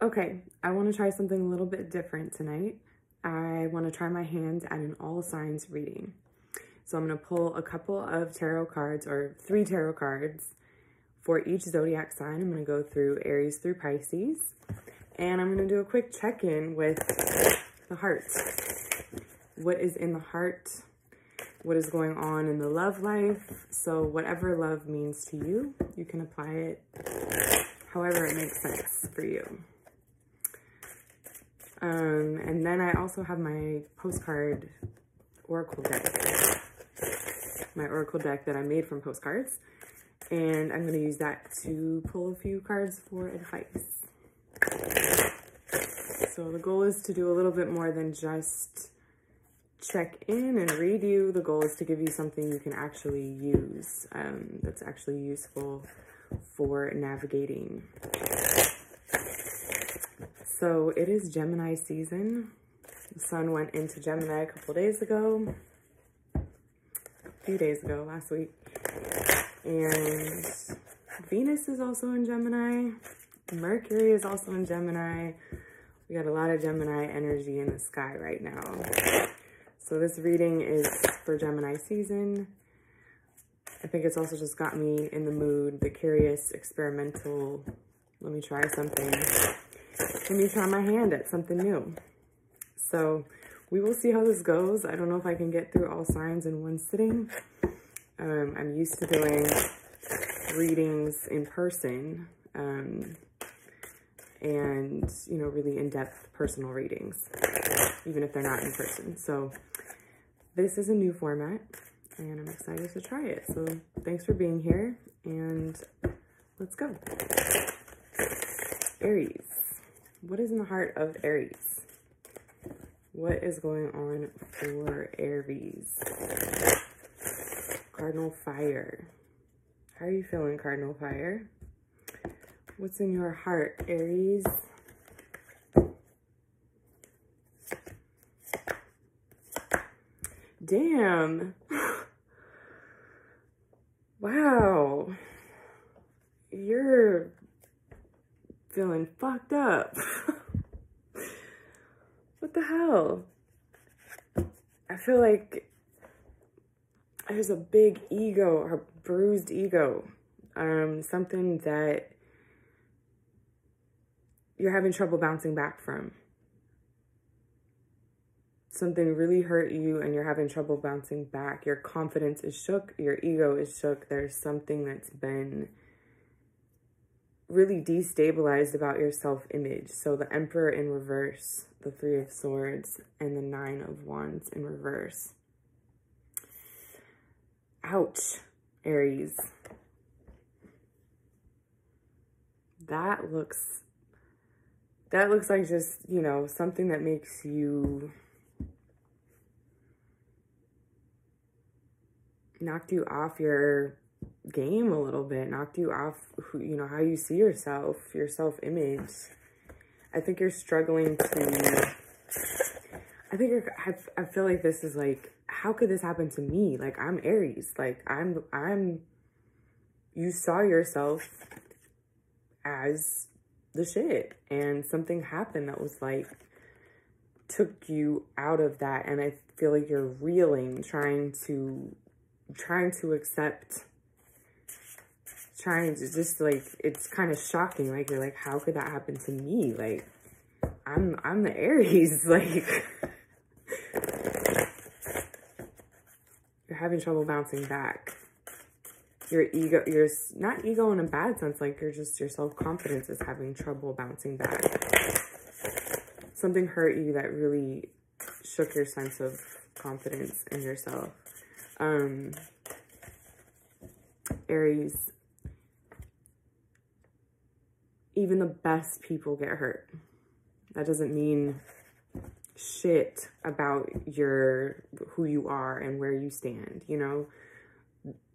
Okay, I want to try something a little bit different tonight. I want to try my hand at an all signs reading. So I'm going to pull a couple of tarot cards, or 3 tarot cards for each zodiac sign. I'm going to go through Aries through Pisces, and I'm going to do a quick check-in with the heart. What is in the heart? What is going on in the love life? So whatever love means to you, you can apply it however it makes sense for you. And then I also have my postcard oracle deck. My oracle deck that I made from postcards. And I'm going to use that to pull a few cards for advice. So the goal is to do a little bit more than just check in and read you. The goal is to give you something you can actually use, that's actually useful for navigating. So it is Gemini season. The sun went into Gemini a couple days ago, a few days ago, last week. And Venus is also in Gemini. Mercury is also in Gemini. We got a lot of Gemini energy in the sky right now. So this reading is for Gemini season. I think it's also just got me in the mood, the curious, experimental, let me try something. Let me try my hand at something new. So we will see how this goes. I don't know if I can get through all signs in one sitting. I'm used to doing readings in person, and, you know, really in-depth personal readings, even if they're not in person. So this is a new format, and I'm excited to try it. So thanks for being here, and let's go. Aries. What is in the heart of Aries? What is going on for Aries? Cardinal Fire. How are you feeling, Cardinal Fire? What's in your heart, Aries? Damn. Wow. You're feeling fucked up. What the hell? I feel like there's a big ego or bruised ego. Something that you're having trouble bouncing back from. Something really hurt you and you're having trouble bouncing back. Your confidence is shook. Your ego is shook. There's something that's been really destabilized about your self-image. So the Emperor in reverse, the 3 of Swords, and the 9 of Wands in reverse. Ouch, Aries. That looks like just, you know, something that makes you, knocked you off your game a little bit, knocked you off who, you know, how you see yourself, your self-image. I think you're struggling to, I feel like this is like, how could this happen to me? Like, I'm Aries. Like, you saw yourself as the shit, and something happened that was like, took you out of that. And I feel like you're reeling, trying to accept, trying to just like, it's kind of shocking. Like, you're like, how could that happen to me? Like, I'm the Aries. Like, you're having trouble bouncing back. Your ego, you're not ego in a bad sense, like you're just, your self-confidence is having trouble bouncing back. Something hurt you that really shook your sense of confidence in yourself. Aries, even the best people get hurt. That doesn't mean shit about who you are and where you stand, you know?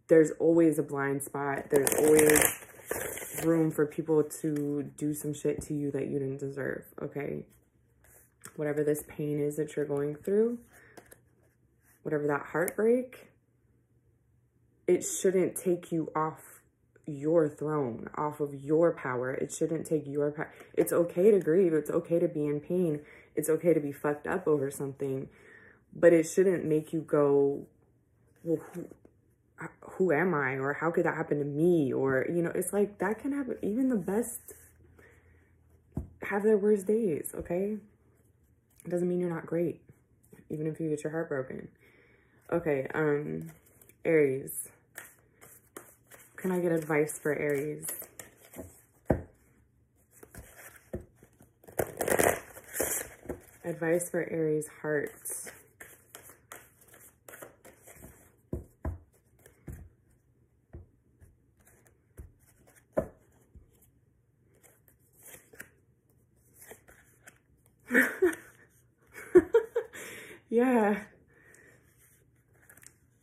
There's always a blind spot. There's always room for people to do some shit to you that you didn't deserve, okay? Whatever this pain is that you're going through, whatever that heartbreak, it shouldn't take you off your throne, off of your power. It shouldn't take your power. It's okay to grieve. It's okay to be in pain. It's okay to be fucked up over something, but it shouldn't make you go, well, who am I? Or how could that happen to me? Or, you know, it's like that can happen. Even the best have their worst days, okay? It doesn't mean you're not great, even if you get your heart broken. Okay, Aries. Can I get advice for Aries? Advice for Aries heart. Yeah.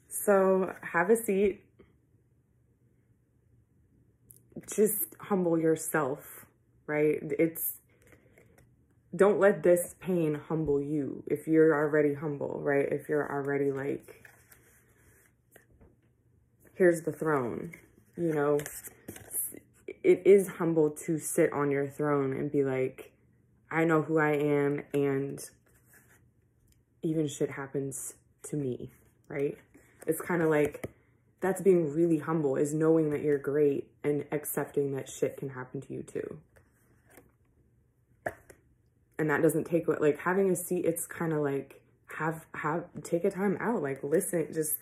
So have a seat. Just humble yourself, right? Don't let this pain humble you. If you're already humble, right? If you're already like, here's the throne, you know, it is humble to sit on your throne and be like, I know who I am, and even shit happens to me, right? It's kind of like, that's being really humble, is knowing that you're great and accepting that shit can happen to you too. And that doesn't take, like, having a seat, it's kind of like, take a time out, like, listen, just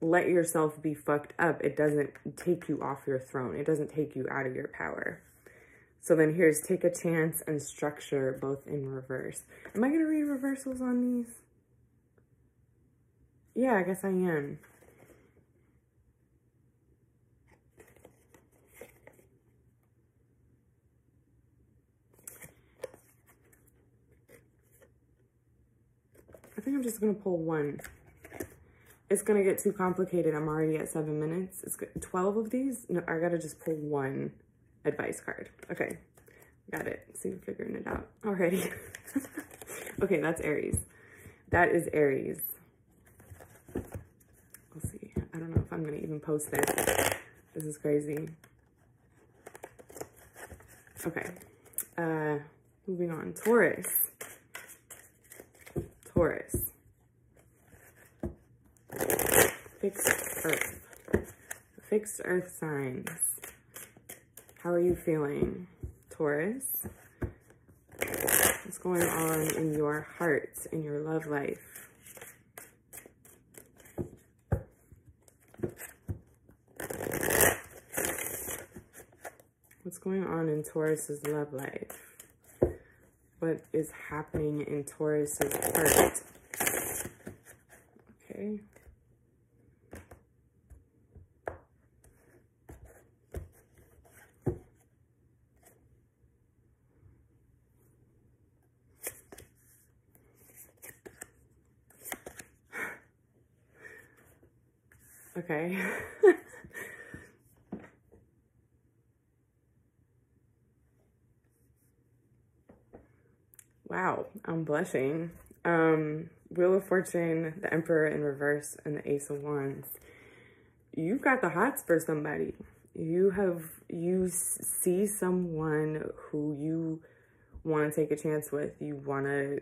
let yourself be fucked up. It doesn't take you off your throne. It doesn't take you out of your power. So then here's take a chance and structure, both in reverse. Am I going to read reversals on these? Yeah, I guess I am. I think I'm just going to pull one. It's going to get too complicated. I'm already at 7 minutes. It's 12 of these? No, I got to just pull one advice card. Okay. Got it. See, we're figuring it out already. Okay, that's Aries. That is Aries. We'll see. I don't know if I'm going to even post this. This is crazy. Okay. Moving on. Taurus. Taurus. Fixed Earth. Fixed Earth signs. How are you feeling, Taurus? What's going on in your heart, in your love life? What's going on in Taurus's love life? What is happening in Taurus's heart? Okay. Okay. Wow, I'm blushing. Wheel of Fortune, the Emperor in reverse, and the Ace of Wands. You've got the hots for somebody. You see someone who you want to take a chance with. You want to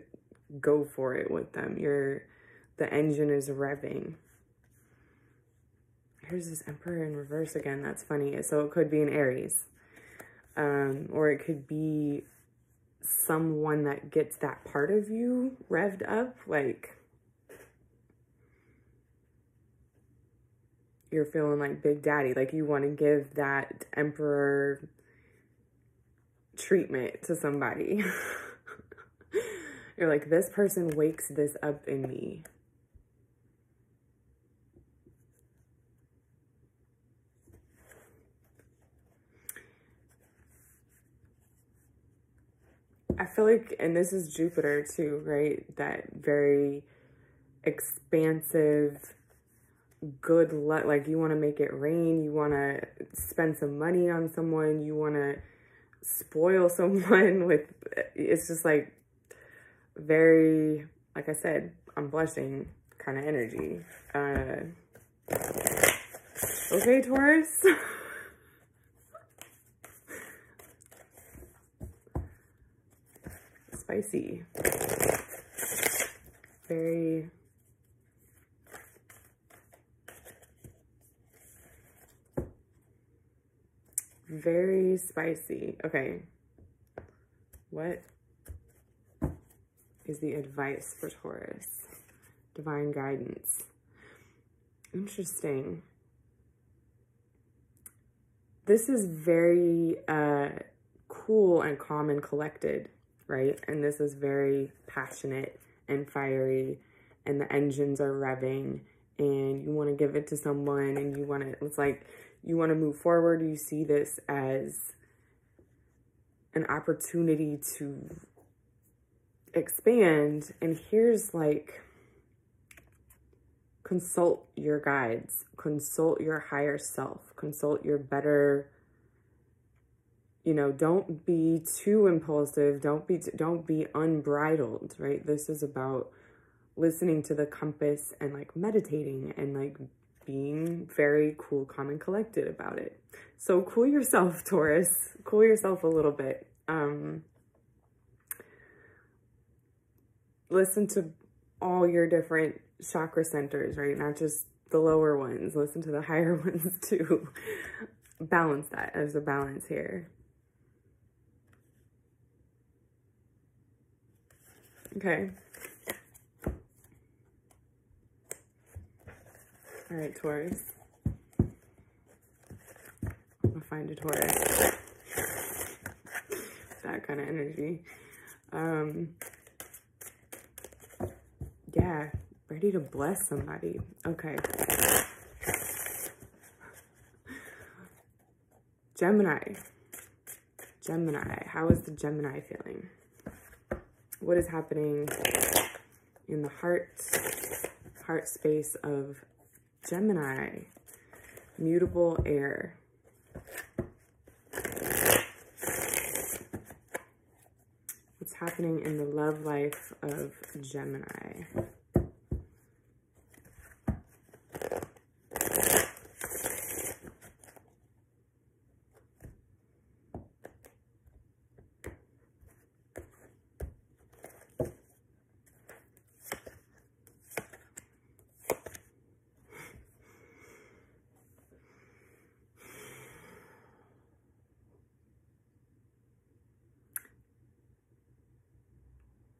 go for it with them. The engine is revving. Here's this Emperor in reverse again. That's funny. So it could be an Aries. Or it could be someone that gets that part of you revved up. Like, you're feeling like Big Daddy. Like, you want to give that Emperor treatment to somebody. You're like, this person wakes this up in me. I feel like, and this is Jupiter too, right? That very expansive, good luck. Like, you want to make it rain. You want to spend some money on someone. You want to spoil someone with, it's just like very, like I said, I'm blushing kind of energy. Okay, Taurus. spicy. Very spicy. Okay. What is the advice for Taurus? Divine guidance. Interesting. This is very cool and calm and collected, right? And this is very passionate and fiery, and the engines are revving, and you want to give it to someone, and you want to, it's like you want to move forward. You see this as an opportunity to expand. And here's like, consult your guides, consult your higher self, consult your better, you know, don't be too impulsive, don't be unbridled, right? This is about listening to the compass and like meditating and like being very cool, calm, and collected about it. So cool yourself, Taurus. Cool yourself a little bit. Listen to all your different chakra centers, right? Not just the lower ones. Listen to the higher ones too. Balance that. There's a balance here. Okay. All right, Taurus. I'm gonna find a Taurus. That kind of energy. Yeah, ready to bless somebody. Okay. Gemini. How is the Gemini feeling? What is happening in the heart space of Gemini? Mutable air. What's happening in the love life of Gemini?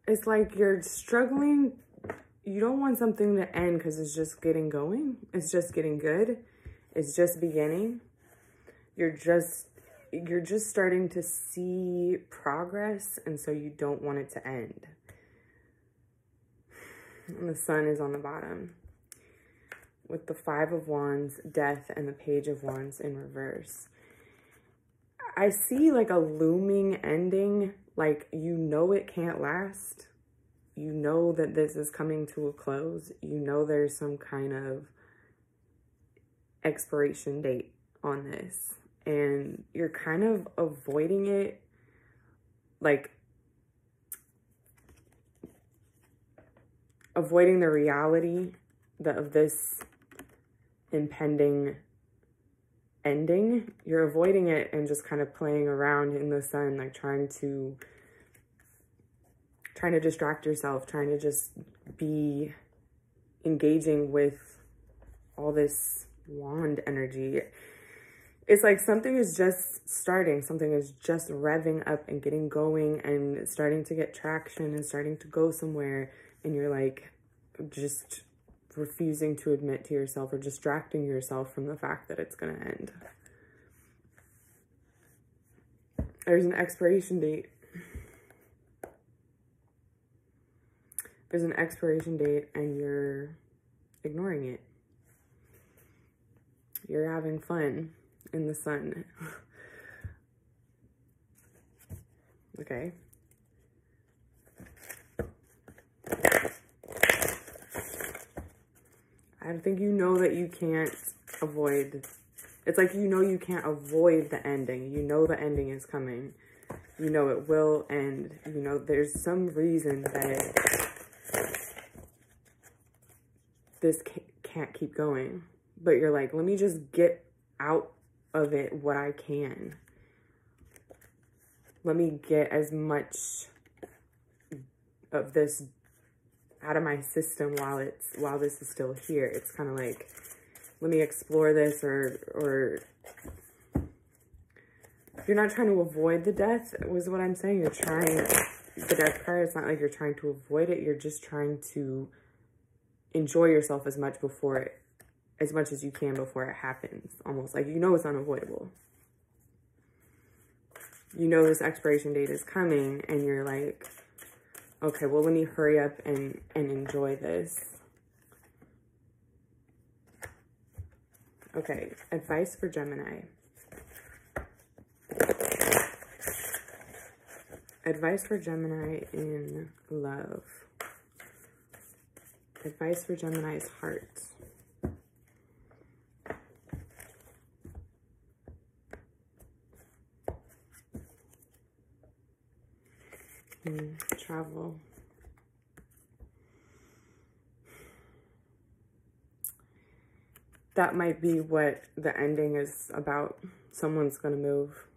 It's like you're struggling. You don't want something to end because it's just getting going. It's just getting good. It's just beginning. You're just starting to see progress, and so you don't want it to end. And the Sun is on the bottom with the Five of Wands, Death, and the Page of Wands in reverse. I see like a looming ending. Like, you know it can't last. You know that this is coming to a close. You know there's some kind of expiration date on this. And you're kind of avoiding it. Like, avoiding the reality of this impending ending. You're avoiding it and just kind of playing around in the sun, like trying to distract yourself, trying to just be engaging with all this wand energy. It's like something is just starting, something is just revving up and getting going and starting to get traction and starting to go somewhere, and you're like just refusing to admit to yourself or distracting yourself from the fact that it's going to end. There's an expiration date. There's an expiration date and you're ignoring it. You're having fun in the sun. Okay. I think you know that you can't avoid. It's like you know you can't avoid the ending. You know the ending is coming. You know it will end. You know there's some reason that this can't keep going. But you're like, let me just get out of it what I can. Let me get as much of this out of my system while this is still here. It's kind of like, let me explore this, or you're not trying to avoid the death, was what I'm saying. You're trying, the death card, it's not like you're trying to avoid it. You're just trying to enjoy yourself as much as you can before it happens. Almost like, you know, it's unavoidable. You know this expiration date is coming, and you're like, okay, well, let me hurry up and enjoy this. Okay, advice for Gemini. Advice for Gemini in love. Advice for Gemini's heart. Travel. That might be what the ending is about. Someone's going to move.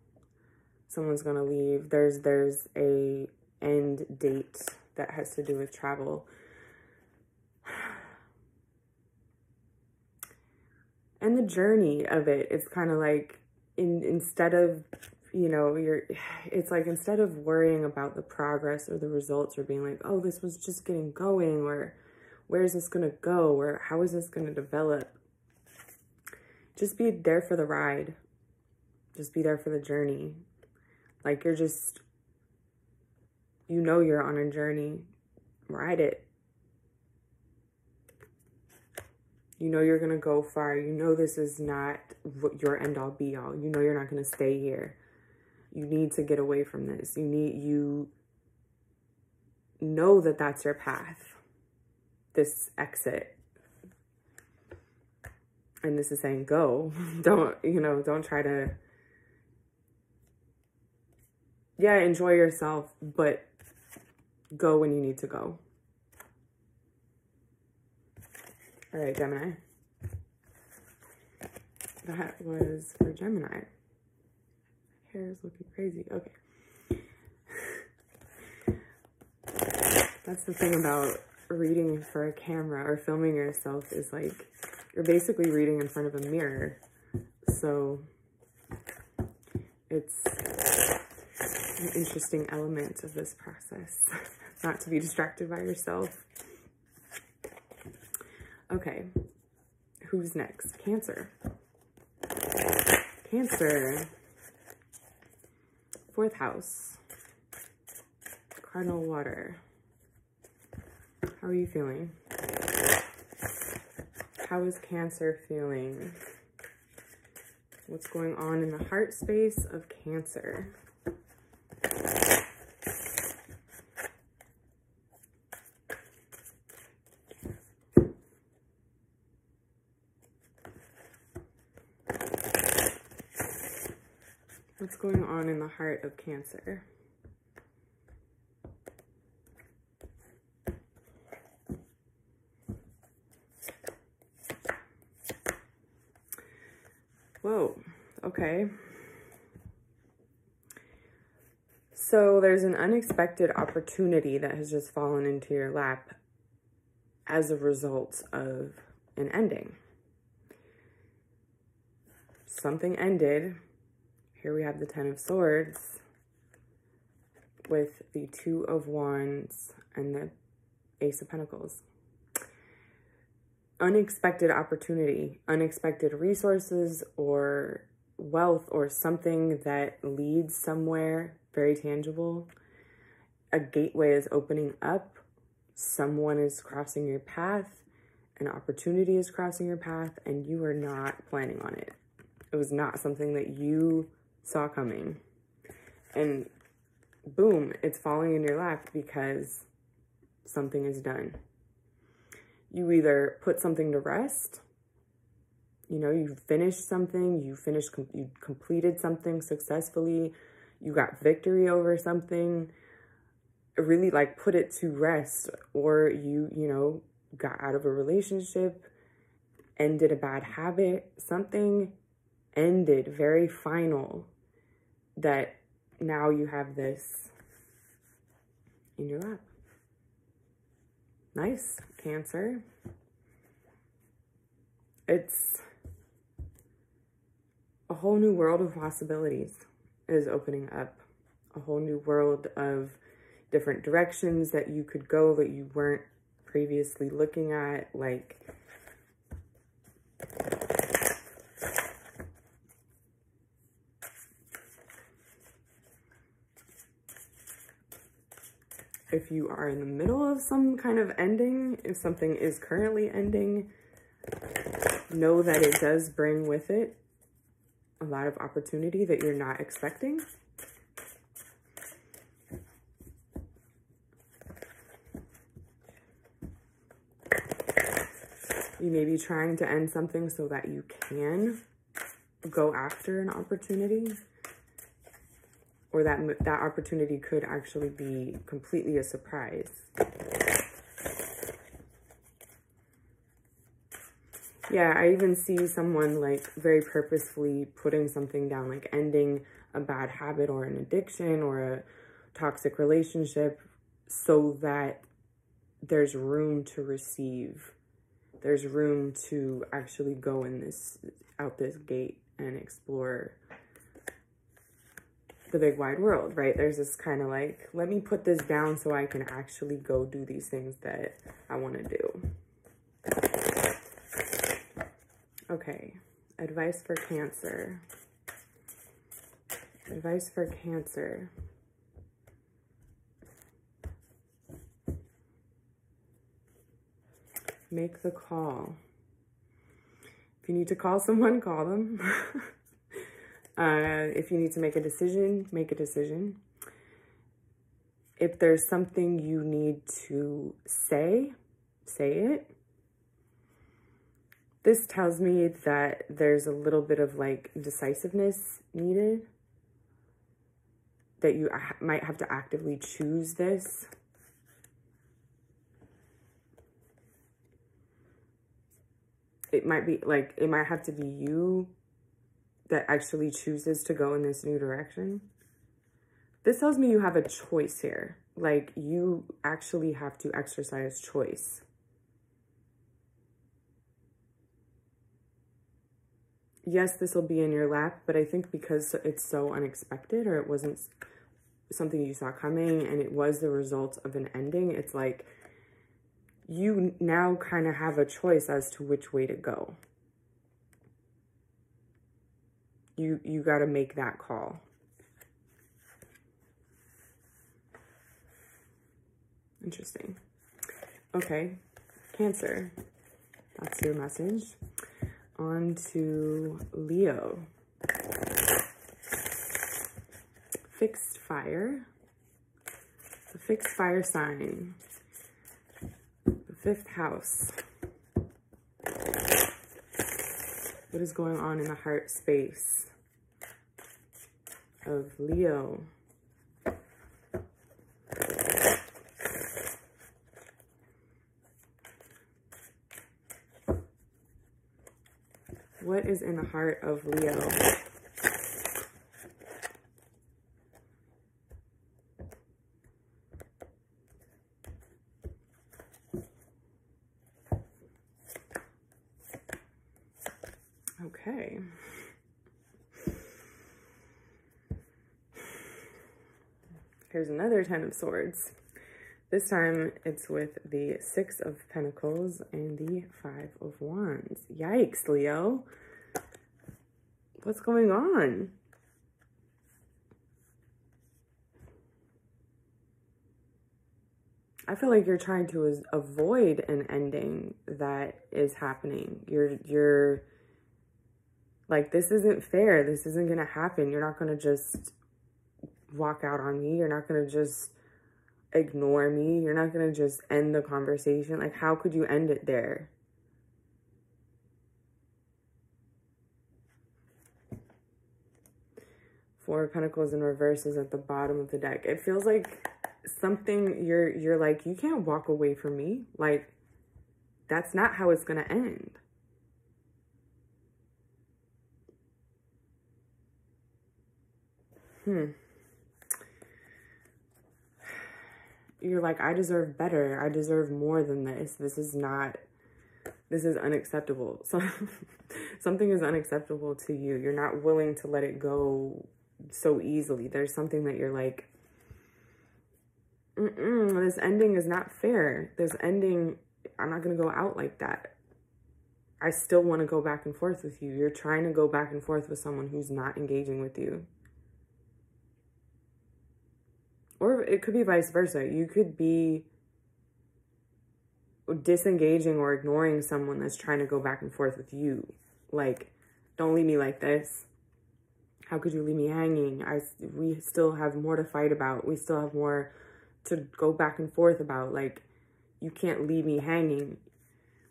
Someone's going to leave. There's a end date that has to do with travel. And the journey of it, it's kind of like, instead of, you know, it's like, instead of worrying about the progress or the results, or being like, oh, this was just getting going, or where's this going to go, or how is this going to develop? Just be there for the ride. Just be there for the journey. Like, you're just, you know, you're on a journey. Ride it. You know you're going to go far. You know this is not your end-all be-all. You know you're not going to stay here. You need to get away from this. You know that that's your path. This exit. And this is saying go. Don't try to, yeah, enjoy yourself, but go when you need to go. All right, Gemini. That was for Gemini. Hair is looking crazy. Okay. That's the thing about reading for a camera or filming yourself, is like, you're basically reading in front of a mirror. So it's an interesting element of this process, not to be distracted by yourself. Okay, who's next? Cancer. Cancer. 4th house. Cardinal water. How are you feeling? How is Cancer feeling? What's going on in the heart space of Cancer? What's going on in the heart of Cancer? Whoa, okay. So there's an unexpected opportunity that has just fallen into your lap as a result of an ending. Something ended. Here we have the 10 of Swords with the 2 of Wands and the Ace of Pentacles. Unexpected opportunity, unexpected resources or wealth, or something that leads somewhere very tangible. A gateway is opening up. Someone is crossing your path. An opportunity is crossing your path, and you are not planning on it. It was not something that you saw coming. And boom, it's falling in your lap because something is done. You either put something to rest, you know, you finished something, you completed something successfully, you got victory over something, really like put it to rest, or you know, got out of a relationship, ended a bad habit, something ended very final, that now you have this in your lap. Nice, Cancer. It's a whole new world of possibilities is opening up. A whole new world of different directions that you could go that you weren't previously looking at. Like, if you are in the middle of some kind of ending, if something is currently ending, know that it does bring with it a lot of opportunity that you're not expecting. You may be trying to end something so that you can go after an opportunity, or that opportunity could actually be completely a surprise. Yeah, I even see someone like very purposefully putting something down, like ending a bad habit or an addiction or a toxic relationship so that there's room to receive. There's room to actually go out this gate and explore the big wide world, right? There's this kind of like, let me put this down so I can actually go do these things that I want to do. Okay, advice for Cancer. Advice for Cancer. Make the call. If you need to call someone, call them. If you need to make a decision, make a decision. If there's something you need to say, say it. This tells me that there's a little bit of like decisiveness needed, that you might have to actively choose this. It might be like, it might have to be you that actually chooses to go in this new direction. This tells me you have a choice here. Like, you actually have to exercise choice. Yes, this will be in your lap, but I think because it's so unexpected, or it wasn't something you saw coming and it was the result of an ending, it's like you now kind of have a choice as to which way to go. You got to make that call. Interesting. Okay, Cancer. That's your message. On to Leo. Fixed fire. The fixed fire sign. The 5th house. What is going on in the heart space of Leo? What is in the heart of Leo? Okay. Here's another 10 of Swords. This time it's with the 6 of Pentacles and the 5 of Wands. Yikes, Leo. What's going on? I feel like you're trying to avoid an ending that is happening. You're like, this isn't fair. This isn't going to happen. You're not going to just walk out on me. You're not going to just ignore me. You're not going to just end the conversation. Like, how could you end it there? Four of Pentacles in reverse is at the bottom of the deck. It feels like something you're like, you can't walk away from me. Like, that's not how it's going to end. you're like, I deserve better. I deserve more than this. This is unacceptable. So something is unacceptable to you. You're not willing to let it go so easily. There's something that you're like, this ending is not fair. This ending, I'm not going to go out like that. I still want to go back and forth with you. You're trying to go back and forth with someone who's not engaging with you. Or it could be vice versa. You could be disengaging or ignoring someone that's trying to go back and forth with you. Like, don't leave me like this. How could you leave me hanging? We still have more to fight about. We still have more to go back and forth about. Like, you can't leave me hanging.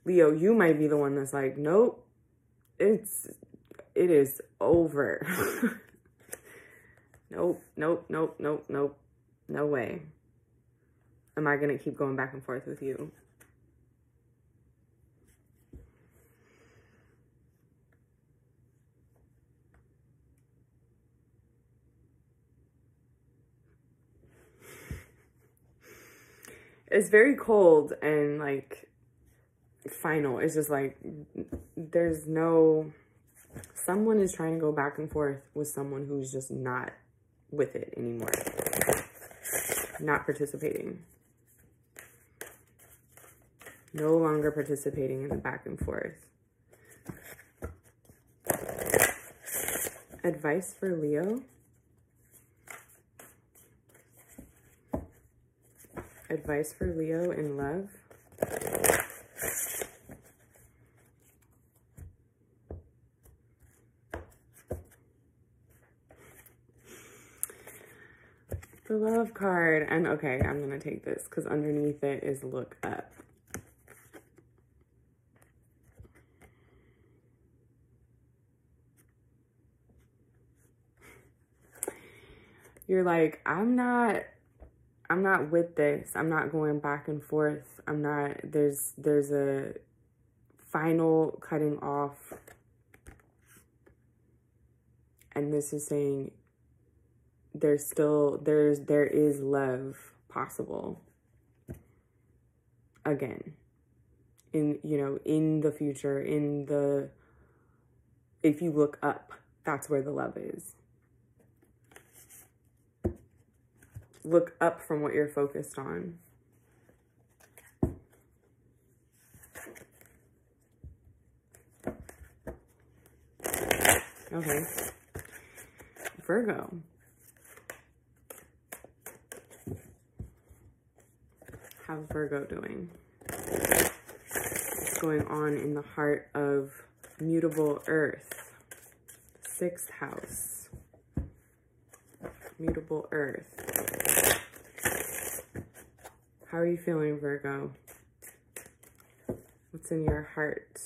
Leo, you might be the one that's like, nope, it is over. Nope. No way. Am I going to keep going back and forth with you? It's very cold and like final. It's just like there's no, someone is trying to go back and forth with someone who's just not with it anymore. Not participating. No longer participating in the back and forth. Advice for Leo. Advice for Leo in love. The love card. And okay, I'm going to take this because underneath it is look up. You're like, I'm not with this. I'm not going back and forth. I'm not, there's a final cutting off. And this is saying there is love possible again in, in the future, if you look up, that's where the love is. Look up from what you're focused on. Okay. Virgo. How's Virgo doing? What's going on in the heart of mutable earth? 6th house. Mutable earth. How are you feeling, Virgo? What's in your heart?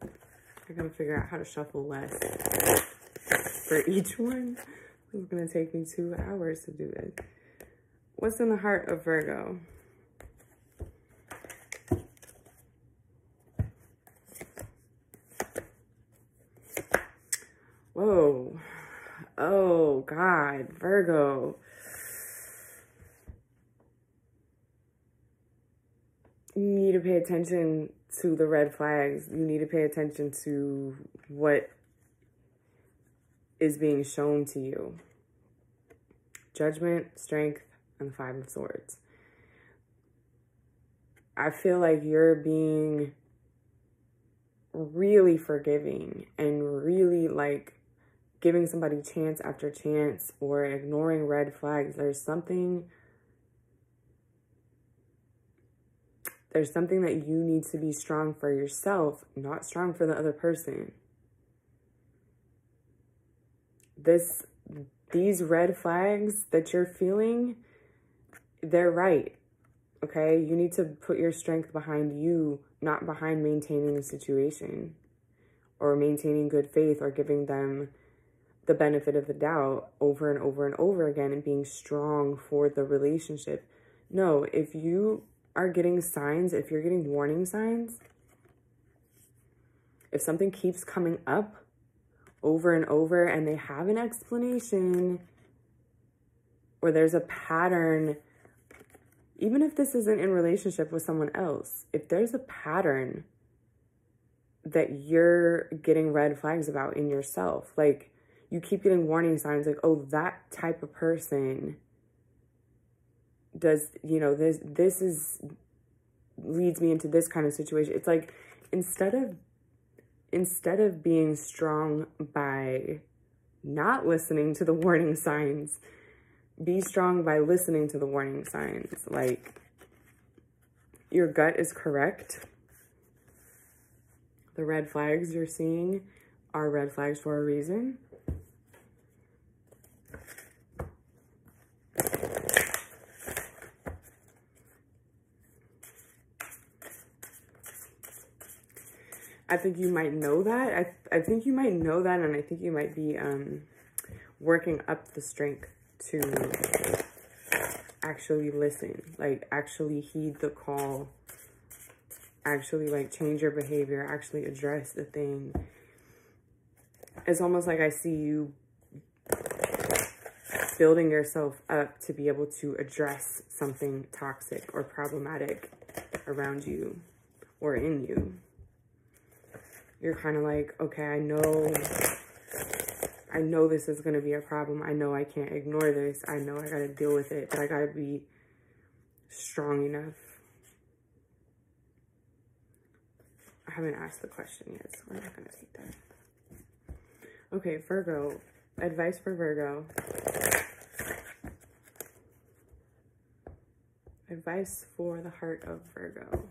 I gotta figure out how to shuffle less for each one. It's gonna take me 2 hours to do this. What's in the heart of Virgo? Whoa. Oh, God. Virgo. You need to pay attention to the red flags. You need to pay attention to what is being shown to you. Judgment, strength, and the 5 of Swords. I feel like you're being really forgiving and really like giving somebody chance after chance or ignoring red flags. There's something that you need to be strong for yourself, not strong for the other person. These red flags that you're feeling, they're right. Okay? You need to put your strength behind you, not behind maintaining the situation or maintaining good faith or giving them the benefit of the doubt over and over and over again and being strong for the relationship. No, if you are getting signs, if you're getting warning signs, if something keeps coming up over and over, and they have an explanation, or there's a pattern. Even if this isn't in relationship with someone else, if there's a pattern that you're getting red flags about in yourself, like you keep getting warning signs, like, oh, that type of person does, you know, this is leads me into this kind of situation. It's like, instead of being strong by not listening to the warning signs, be strong by listening to the warning signs. Like, your gut is correct. The red flags you're seeing are red flags for a reason. I think you might know that. I think you might know that, and I think you might be working up the strength to actually listen, like actually heed the call, actually like change your behavior, actually address the thing. It's almost like I see you building yourself up to be able to address something toxic or problematic around you or in you. You're kind of like, okay, I know this is going to be a problem. I know I can't ignore this. I know I got to deal with it, but I got to be strong enough. I haven't asked the question yet, so we're not going to take that. Okay, Virgo. Advice for Virgo. Advice for the heart of Virgo.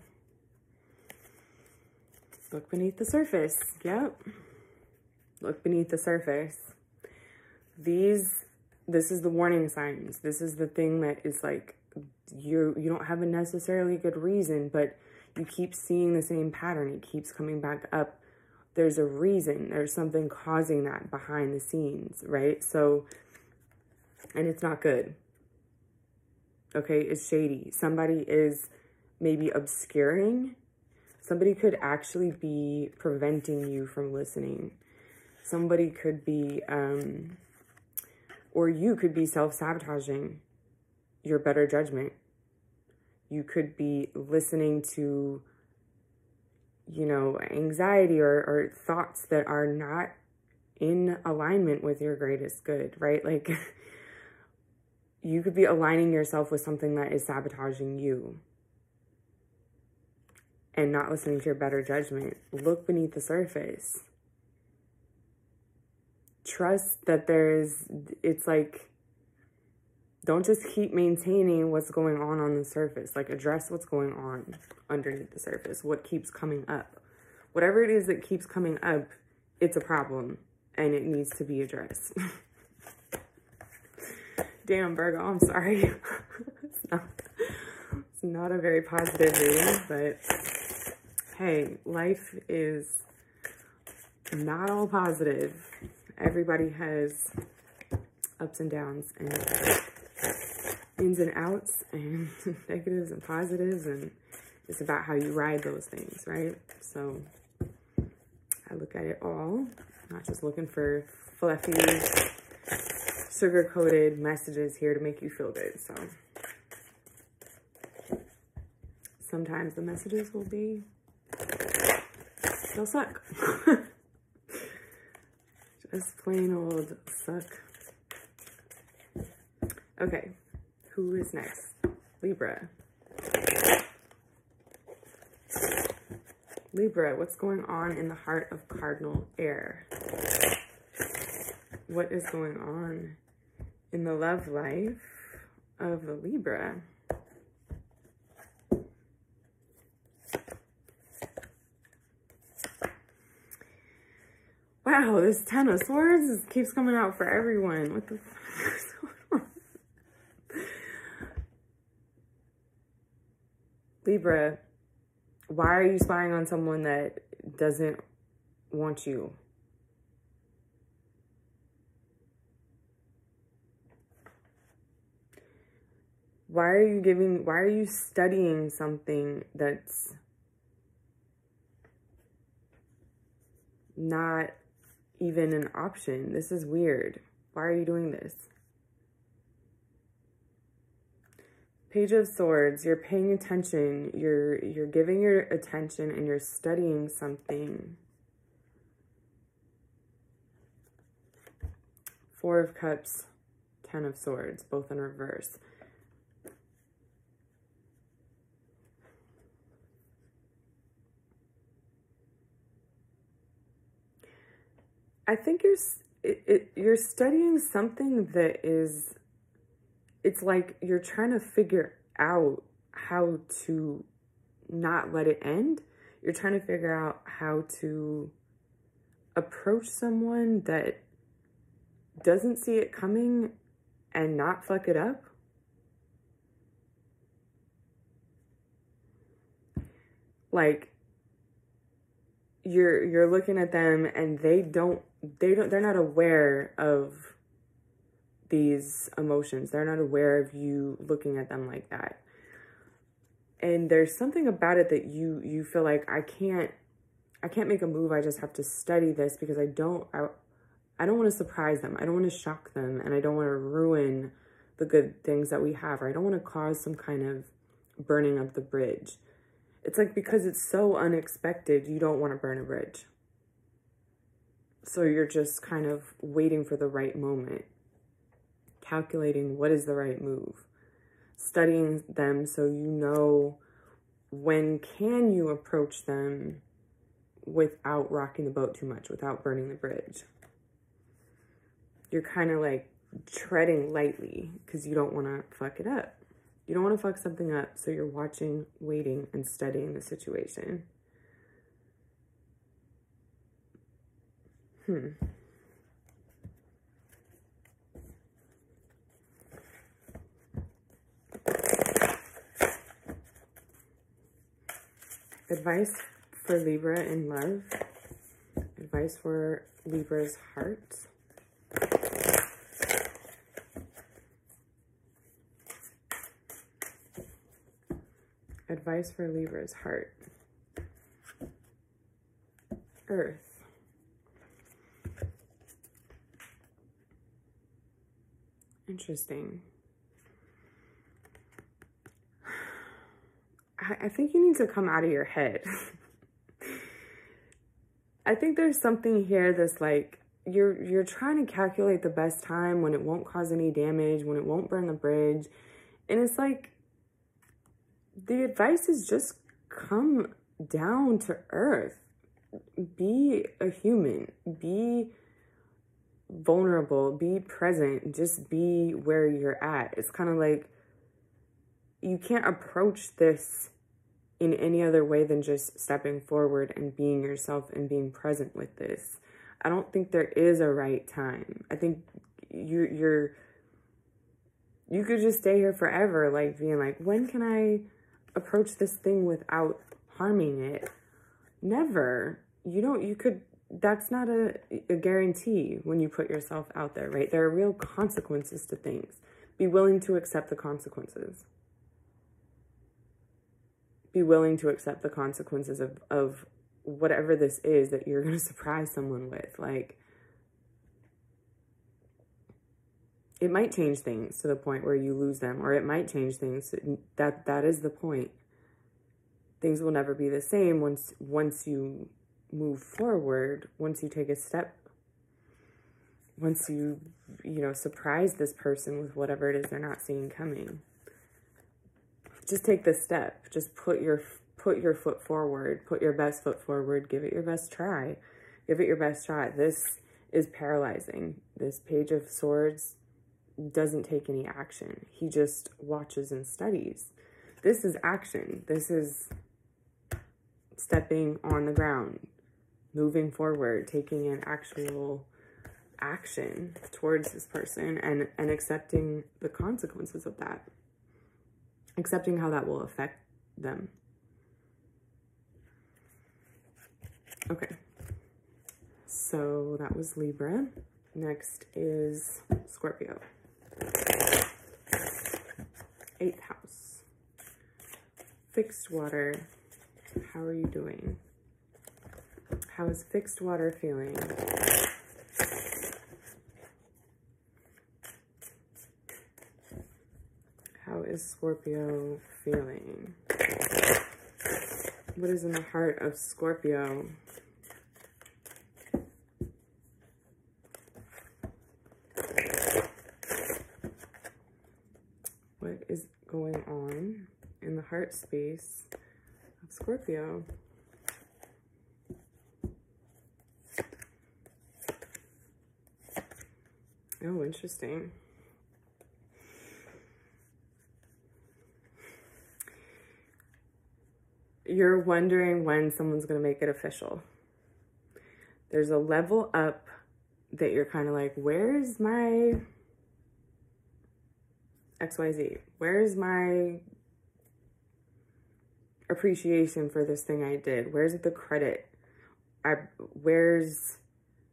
Look beneath the surface. Yep. Look beneath the surface. This is the warning signs. This is the thing that is like, you don't have a necessarily good reason, but you keep seeing the same pattern. It keeps coming back up. There's a reason. There's something causing that behind the scenes, right? So, and it's not good. Okay, it's shady. Somebody is maybe obscuring. Somebody could actually be preventing you from listening. Somebody could be, or you could be self-sabotaging your better judgment. You could be listening to, you know, anxiety or thoughts that are not in alignment with your greatest good, right? Like, you could be aligning yourself with something that is sabotaging you and not listening to your better judgment. Look beneath the surface. Trust that it's like, don't just keep maintaining what's going on the surface. Like, address what's going on underneath the surface, what keeps coming up. Whatever it is that keeps coming up, it's a problem and it needs to be addressed. Damn, Virgo, I'm sorry. It's not a very positive reading, but hey, life is not all positive. Everybody has ups and downs and ins and outs and negatives and positives, and it's about how you ride those things, right? So I look at it all, not just looking for fluffy, sugar-coated messages here to make you feel good. So sometimes the messages will be, they'll suck. Just plain old suck. Okay, who is next? Libra. Libra, what's going on in the heart of cardinal air? What is going on in the love life of the Libra? Wow, this Ten of Swords keeps coming out for everyone. What the fuck is going on? Libra, why are you spying on someone that doesn't want you? Why are you studying something that's not even an option. This is weird. Why are you doing this? Page of Swords, you're paying attention, you're giving your attention and you're studying something. Four of Cups, Ten of Swords, both in reverse. I think you're studying something that is, it's like you're trying to figure out how to not let it end. You're trying to figure out how to approach someone that doesn't see it coming and not fuck it up. Like, you're looking at them and they're not aware of these emotions. They're not aware of you looking at them like that. And there's something about it that you feel like, I can't make a move. I just have to study this because I don't want to surprise them. I don't want to shock them, and I don't want to ruin the good things that we have, or I don't want to cause some kind of burning of the bridge. It's like, because it's so unexpected, you don't want to burn a bridge. So you're just kind of waiting for the right moment, calculating what is the right move, studying them so you know when can you approach them without rocking the boat too much, without burning the bridge. You're kind of like treading lightly because you don't want to fuck it up. You don't want to fuck something up, so you're watching, waiting, and studying the situation. Advice for Libra in love. Advice for Libra's heart. Advice for Libra's heart. Earth. Interesting. I think you need to come out of your head. I think there's something here that's like, you're trying to calculate the best time when it won't cause any damage, when it won't burn the bridge. And it's like, the advice is just come down to earth. Be a human. Be vulnerable. Be present. Just be where you're at. It's kind of like, you can't approach this in any other way than just stepping forward and being yourself and being present with this. I don't think there is a right time. I think you could just stay here forever, like being like, when can I approach this thing without harming it? Never. That's not a guarantee when you put yourself out there, right? There are real consequences to things. Be willing to accept the consequences. Be willing to accept the consequences of whatever this is that you're going to surprise someone with. Like, it might change things to the point where you lose them, or it might change things. That is the point. Things will never be the same once you move forward, once you take a step, once you surprise this person with whatever it is they're not seeing coming. Just take this step. Just put your foot forward. Put your best foot forward. Give it your best try. Give it your best shot. This is paralyzing. This Page of Swords doesn't take any action. He just watches and studies. This is action. This is stepping on the ground, moving forward, taking an actual action towards this person and accepting the consequences of that. Accepting how that will affect them. Okay. So that was Libra. Next is Scorpio. 8th house. Fixed water. How are you doing? How is fixed water feeling? How is Scorpio feeling? What is in the heart of Scorpio? What is going on in the heart space of Scorpio? Oh, interesting. You're wondering when someone's going to make it official. There's a level up that you're kind of like, where's my XYZ? Where's my appreciation for this thing I did? Where's the credit? Where's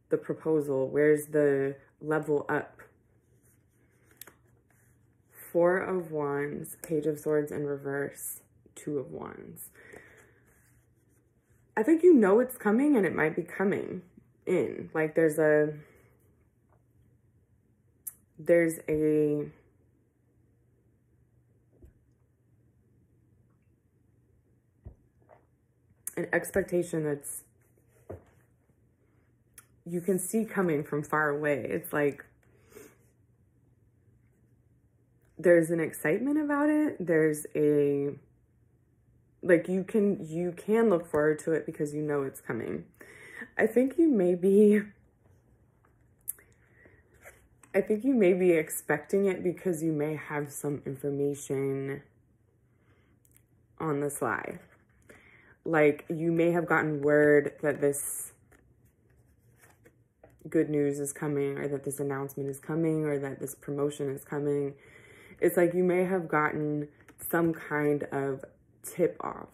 the proposal? Where's the level up? Four of Wands, Page of Swords in reverse, Two of Wands. I think you know it's coming, and it might be coming in. Like there's an expectation that's, you can see coming from far away. It's like there's an excitement about it. There's a, like, you can look forward to it because you know it's coming. I think you may be expecting it because you may have some information on the sly. Like, you may have gotten word that this good news is coming, or that this announcement is coming, or that this promotion is coming. It's like you may have gotten some kind of tip off.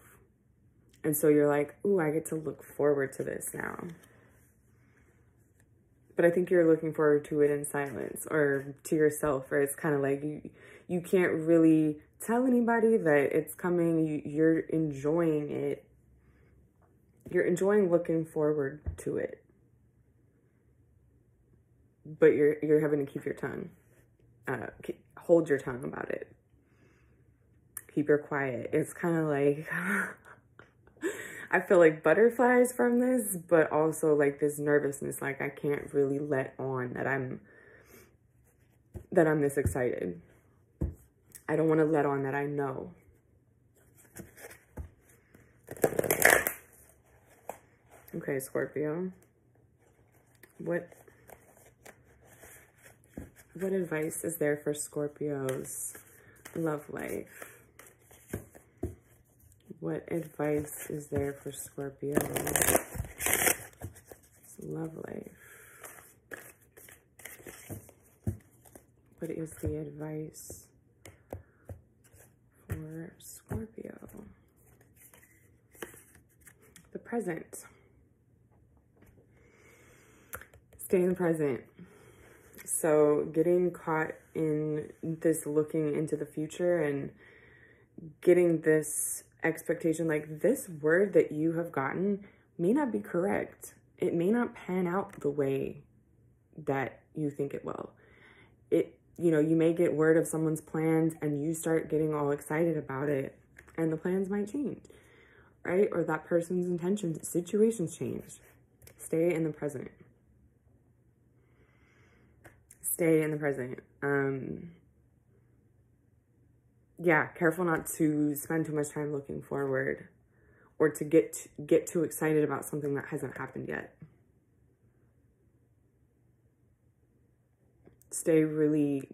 And so you're like, ooh, I get to look forward to this now. But I think you're looking forward to it in silence, or to yourself, or it's kind of like you can't really tell anybody that it's coming. You're enjoying it. You're enjoying looking forward to it. But you're having to keep your tongue. Hold your tongue about it. Keep your quiet. It's kind of like, I feel like butterflies from this, but also like this nervousness. Like I can't really let on that I'm this excited. I don't want to let on that I know. Okay, Scorpio. What advice is there for Scorpio's love life? What advice is there for Scorpio's love life? What is the advice for Scorpio? The present. Stay in the present. So getting caught in this looking into the future and getting this expectation, like this word that you have gotten may not be correct. It may not pan out the way that you think it will. You may get word of someone's plans and you start getting all excited about it, and the plans might change, right? Or that person's intentions, situations change. Stay in the present. Stay in the present. Yeah, careful not to spend too much time looking forward, or to get too excited about something that hasn't happened yet.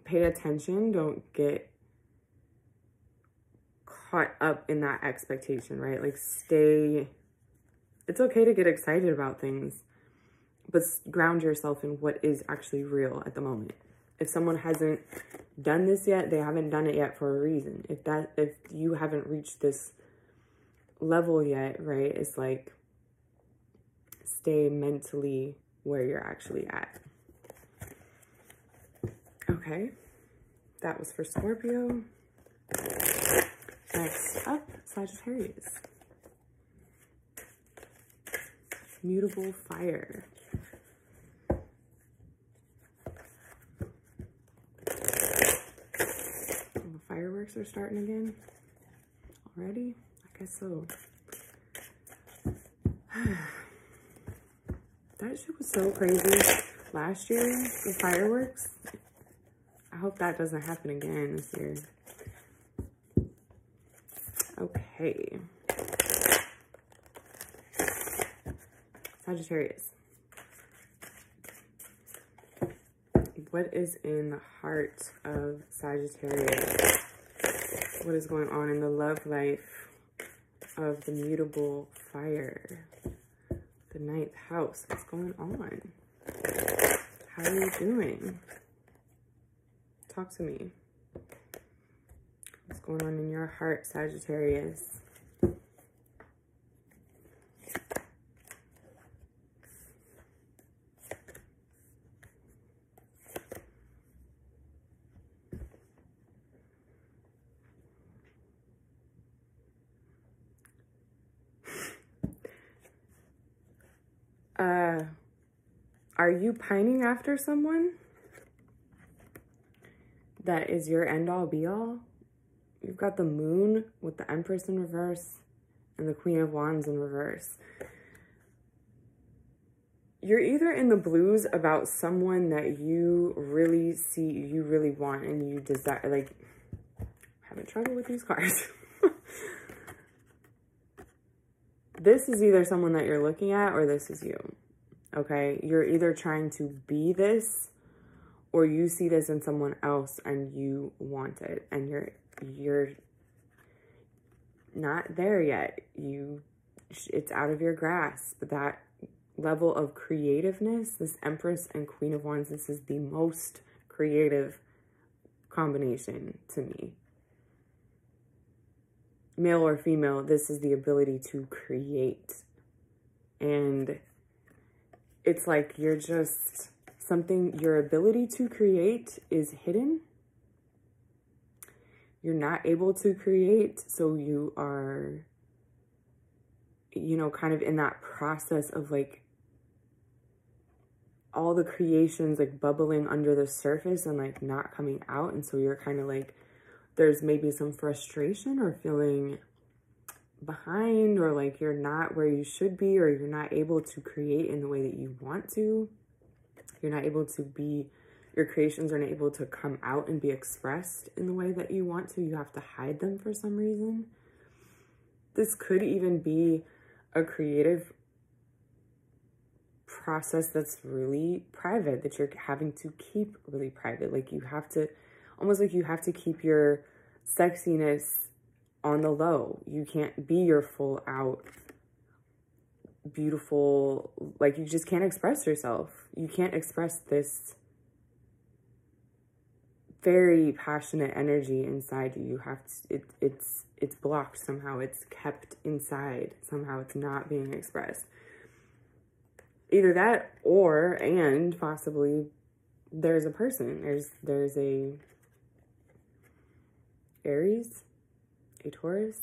Pay attention. Don't get caught up in that expectation, right? Like it's okay to get excited about things, but ground yourself in what is actually real at the moment. If someone hasn't done this yet, they haven't done it yet for a reason. If you haven't reached this level yet, right, it's like stay mentally where you're actually at. Okay, that was for Scorpio. Next up, Sagittarius. Mutable fire. fireworks are starting again. Already? I guess so. That shit was so crazy last year, the fireworks. I hope that doesn't happen again this year. Okay. Sagittarius. What is in the heart of Sagittarius? What is going on in the love life of the mutable fire? The 9th house. What's going on? How are you doing? Talk to me. What's going on in your heart, Sagittarius? Are you pining after someone that is your end-all be-all? You've got the Moon with the Empress in reverse and the Queen of Wands in reverse. You're either in the blues about someone that you really see, you really want, and you desire, like, I'm having trouble with these cards. This is either someone that you're looking at or this is you. Okay, you're either trying to be this or you see this in someone else and you want it and you're not there yet. It's out of your grasp. That level of creativeness, this Empress and Queen of Wands, this is the most creative combination to me. Male or female, this is the ability to create. And it's like you're just something, your ability to create is hidden. You're not able to create, so you are, you know, kind of in that process of like all the creations like bubbling under the surface and like not coming out. And so you're kind of like, there's maybe some frustration or feeling behind, or like you're not where you should be, or you're not able to create in the way that you want to. You're not able to be, your creations are not able to come out and be expressed in the way that you want to. You have to hide them for some reason. This could even be a creative process that's really private, that you're having to keep really private. Like you have to, almost like you have to keep your sexiness on the low. You can't be your full out, beautiful, like you just can't express yourself. You can't express this very passionate energy inside you. You have to, it's blocked somehow. It's kept inside. Somehow it's not being expressed. Either that or, and possibly there's a person. There's a Aries, a Taurus,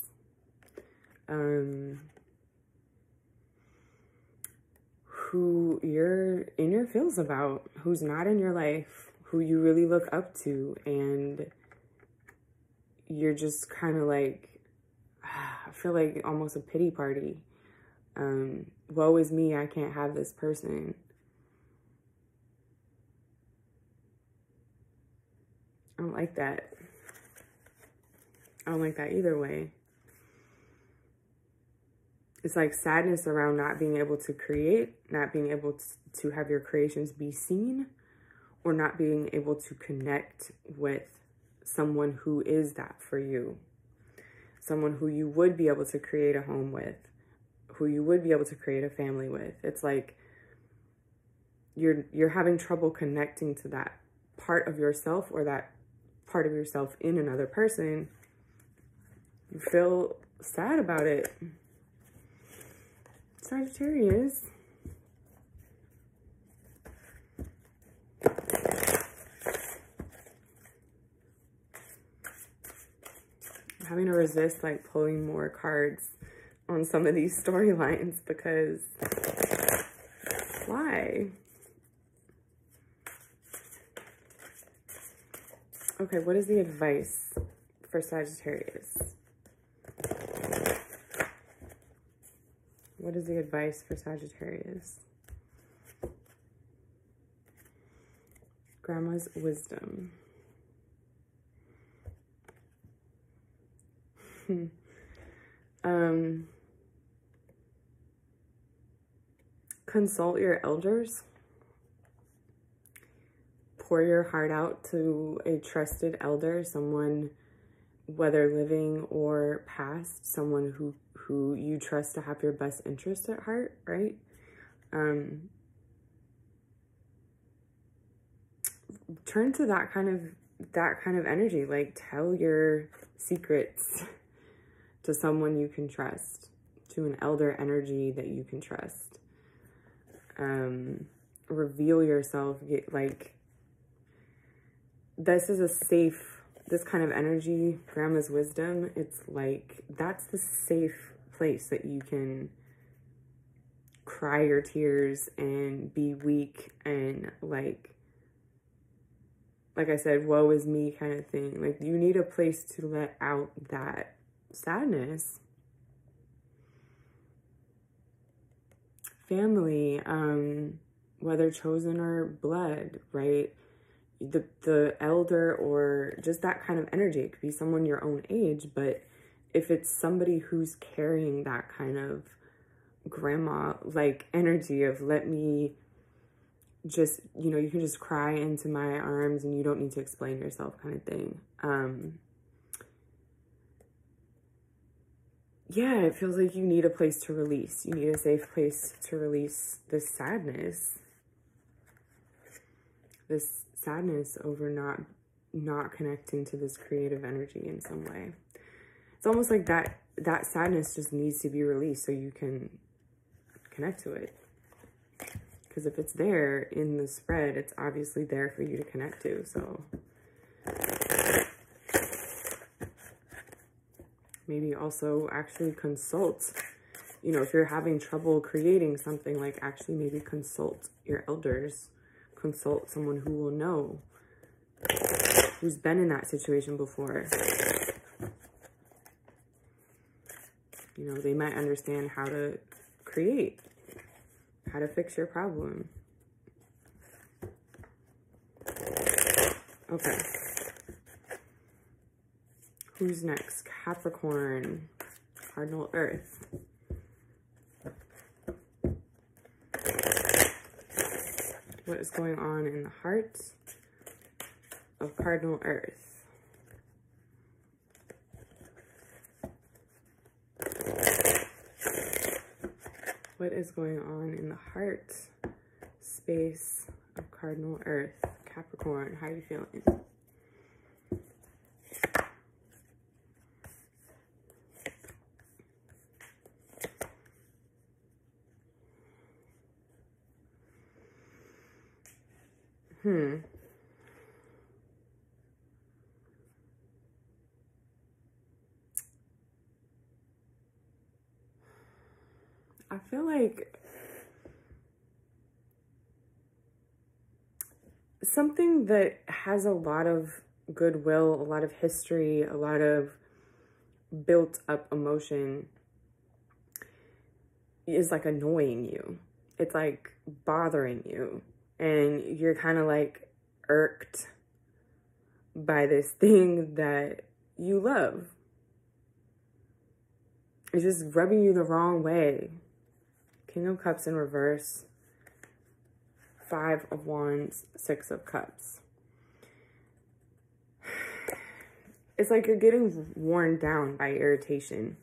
who you're in your feels about, who's not in your life, who you really look up to, and you're just kind of like, I feel like almost a pity party. Woe is me, I can't have this person. I don't like that. I don't like that either way. It's like sadness around not being able to create, not being able to have your creations be seen, or not being able to connect with someone who is that for you. Someone who you would be able to create a home with, who you would be able to create a family with. It's like you're having trouble connecting to that part of yourself, or that part of yourself in another person. You feel sad about it. Sagittarius. I'm having to resist like pulling more cards on some of these storylines, because why? Okay, what is the advice for Sagittarius? What is the advice for Sagittarius? Grandma's wisdom. Consult your elders. Pour your heart out to a trusted elder, someone, whether living or past, someone who you trust to have your best interest at heart, right? Turn to that kind of energy. Like, tell your secrets to someone you can trust, to an elder energy that you can trust. Reveal yourself. This is a safe, this kind of energy, grandma's wisdom, it's like, that's the safe place that you can cry your tears and be weak and like I said, woe is me kind of thing. Like, you need a place to let out that sadness. Family, whether chosen or blood, right? The elder or just that kind of energy. It could be someone your own age, but if it's somebody who's carrying that kind of grandma like energy of, let me just, you know, you can just cry into my arms and you don't need to explain yourself kind of thing. Yeah, it feels like you need a place to release. You need a safe place to release this sadness. This sadness over not connecting to this creative energy in some way. It's almost like that sadness just needs to be released so you can connect to it. Because if it's there in the spread, it's obviously there for you to connect to. So maybe also actually consult. You know, if you're having trouble creating something, like, actually maybe consult your elders. Consult someone who will know, who's been in that situation before. You know, they might understand how to create, how to fix your problem. Okay. Who's next? Capricorn, Cardinal Earth. What is going on in the heart of Cardinal Earth? What is going on in the heart space of Cardinal Earth? Capricorn, how are you feeling? I feel like something that has a lot of goodwill, a lot of history, a lot of built up emotion is like annoying you. It's like bothering you. And you're kind of like irked by this thing that you love. It's just rubbing you the wrong way. King of Cups in reverse. 5 of Wands, 6 of Cups. It's like you're getting worn down by irritation.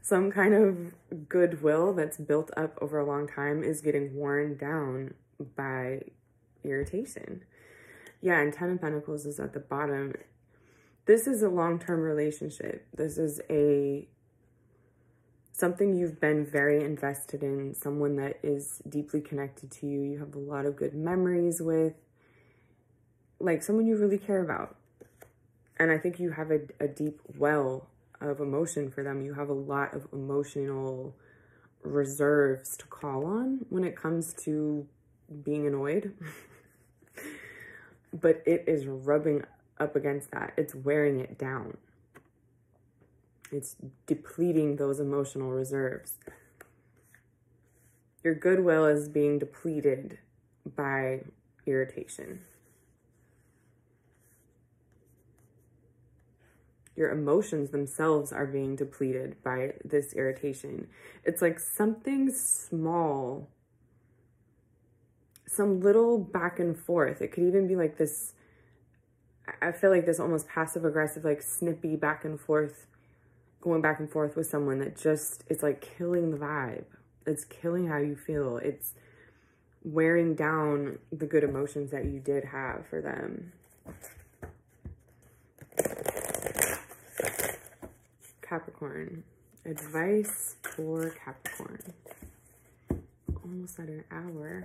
Some kind of goodwill that's built up over a long time is getting worn down by irritation. Yeah, and 10 of Pentacles is at the bottom. This is a long-term relationship. This is something you've been very invested in, someone that is deeply connected to you. You have a lot of good memories with, like someone you really care about. And I think you have a deep well of emotion for them. You have a lot of emotional reserves to call on when it comes to being annoyed. But it is rubbing up against that. It's wearing it down. It's depleting those emotional reserves. Your goodwill is being depleted by irritation. Your emotions themselves are being depleted by this irritation. It's like something small, some little back and forth. It could even be like this, I feel like this almost passive aggressive, like snippy back and forth, going back and forth with someone that just, it's like killing the vibe. It's killing how you feel. It's wearing down the good emotions that you did have for them. Capricorn. Advice for Capricorn. Almost at an hour.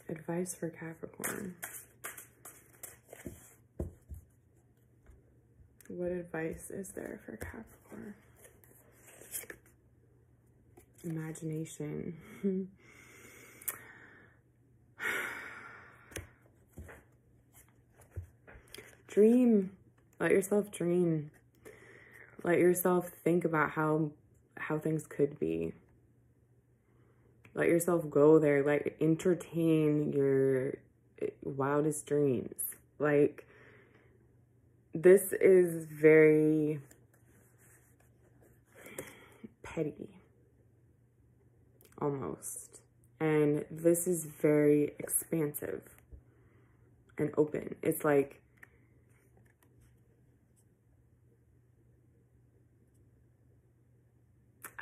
Advice for Capricorn. What advice is there for Capricorn? Imagination. Dream. Let yourself dream. Let yourself think about how things could be. Let yourself go there. Like, entertain your wildest dreams. Like, this is very petty, almost. And this is very expansive and open. It's like,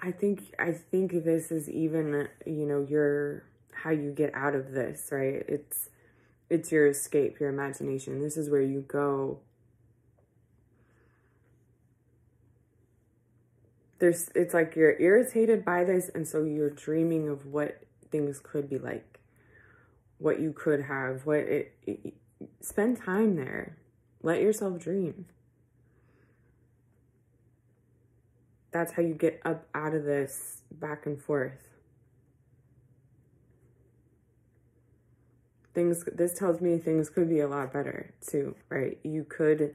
I think this is even, you know, how you get out of this, right? It's your escape, your imagination. This is where you go. It's like you're irritated by this, and so you're dreaming of what things could be like, what you could have, spend time there. Let yourself dream. That's how you get up out of this back and forth. This tells me things could be a lot better too, right? You could,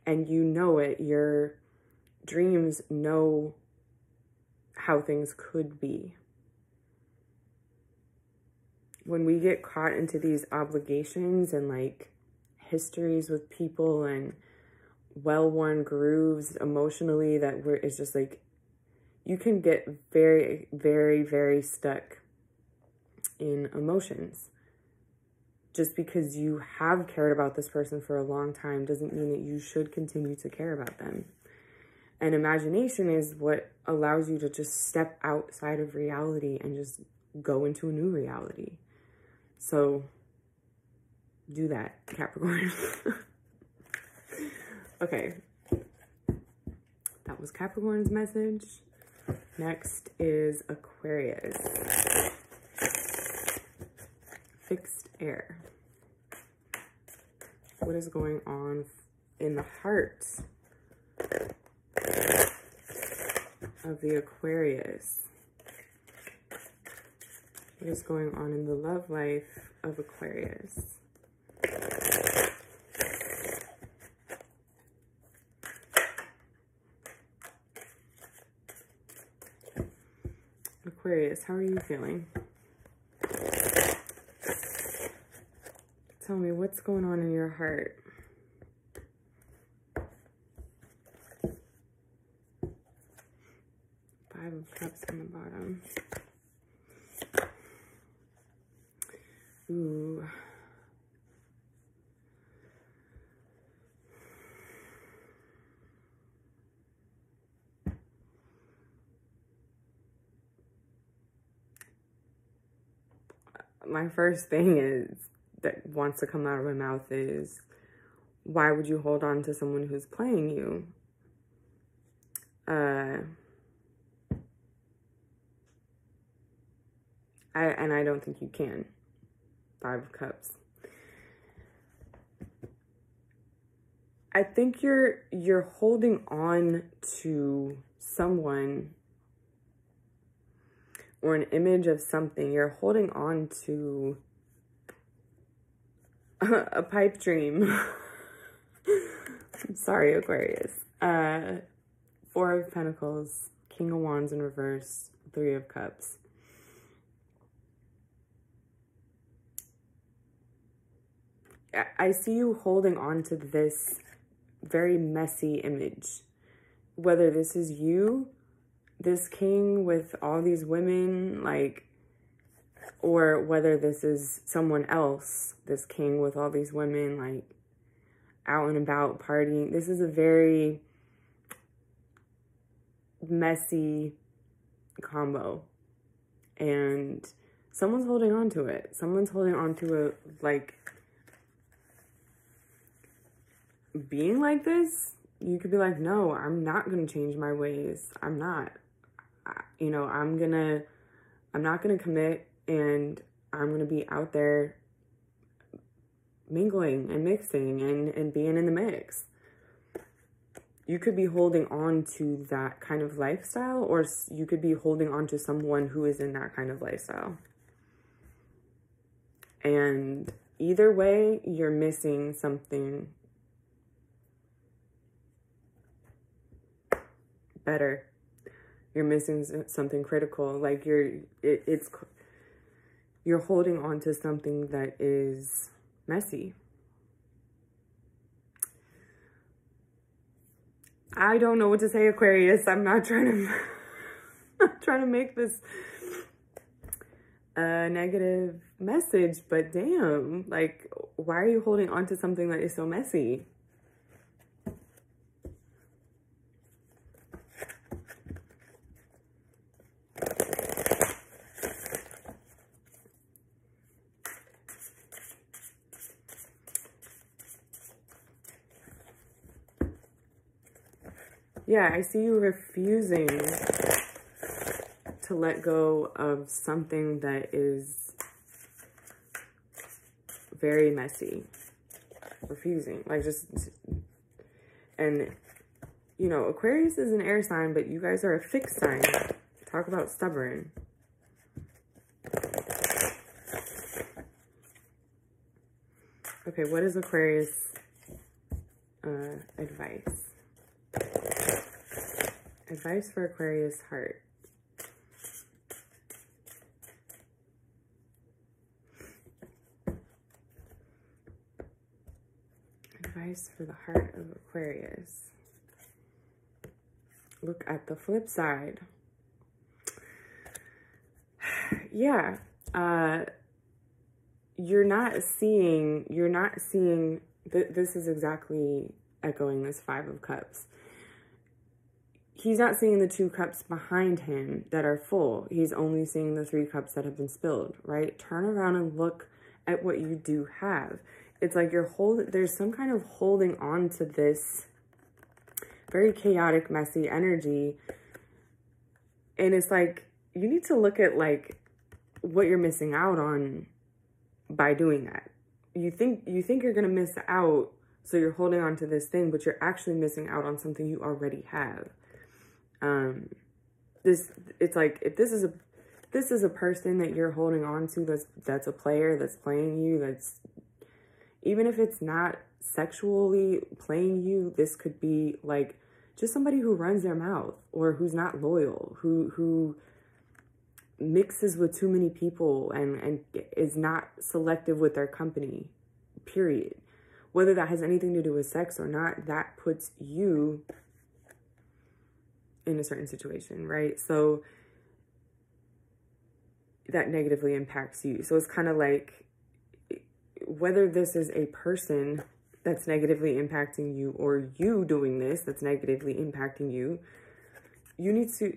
and you know it, your dreams know how things could be. When we get caught into these obligations and like histories with people and well-worn grooves emotionally it's just like, you can get very, very, very stuck in emotions. Just because you have cared about this person for a long time doesn't mean that you should continue to care about them. And imagination is what allows you to just step outside of reality and just go into a new reality. So do that, Capricorn. Okay, that was Capricorn's message. Next is Aquarius. Fixed air. What is going on in the heart of the Aquarius? What is going on in the love life of Aquarius? Aquarius, how are you feeling? Tell me, what's going on in your heart? Five of Cups on the bottom. Ooh. My first thing that wants to come out of my mouth is, why would you hold on to someone who's playing you? I don't think you can. Five of Cups. I think you're holding on to someone or an image of something. You're holding on to a pipe dream. I'm sorry, Aquarius. Four of Pentacles, King of Wands in reverse, Three of Cups. I see you holding on to this very messy image. Whether this is you, this king with all these women, like, or whether this is someone else, this king with all these women, like, out and about partying. This is a very messy combo, and someone's holding on to it. Someone's holding on to it, like, being like this. You could be like, no, I'm not going to change my ways. I'm not, you know, I'm not going to commit, and I'm going to be out there mingling and mixing and being in the mix. You could be holding on to that kind of lifestyle, or you could be holding on to someone who is in that kind of lifestyle. And either way, you're missing something better. You're missing something critical. Like you're holding on to something that is messy. I don't know what to say, Aquarius. I'm not trying to make this a negative message, but damn, like, why are you holding on to something that is so messy? Yeah, I see you refusing to let go of something that is very messy. Refusing. Like, just... And, you know, Aquarius is an air sign, but you guys are a fixed sign. Talk about stubborn. Okay, what is Aquarius advice? Advice for Aquarius heart. Advice for the heart of Aquarius. Look at the flip side. Yeah. You're not seeing, this is exactly echoing this Five of Cups. He's not seeing the 2 cups behind him that are full. He's only seeing the 3 cups that have been spilled, right? Turn around and look at what you do have. It's like there's some kind of holding on to this very chaotic, messy energy. And it's like, you need to look at, like, what you're missing out on by doing that. You think you're going to miss out, so you're holding on to this thing, but you're actually missing out on something you already have. It's like, if this is a person that you're holding on to, that's a player, that's playing you, that's, even if it's not sexually playing you, this could be like just somebody who runs their mouth, or who's not loyal, who mixes with too many people and is not selective with their company, period. Whether that has anything to do with sex or not, that puts you in a certain situation, right? So that negatively impacts you. So it's kind of like, whether this is a person that's negatively impacting you, or you doing this that's negatively impacting you, you need to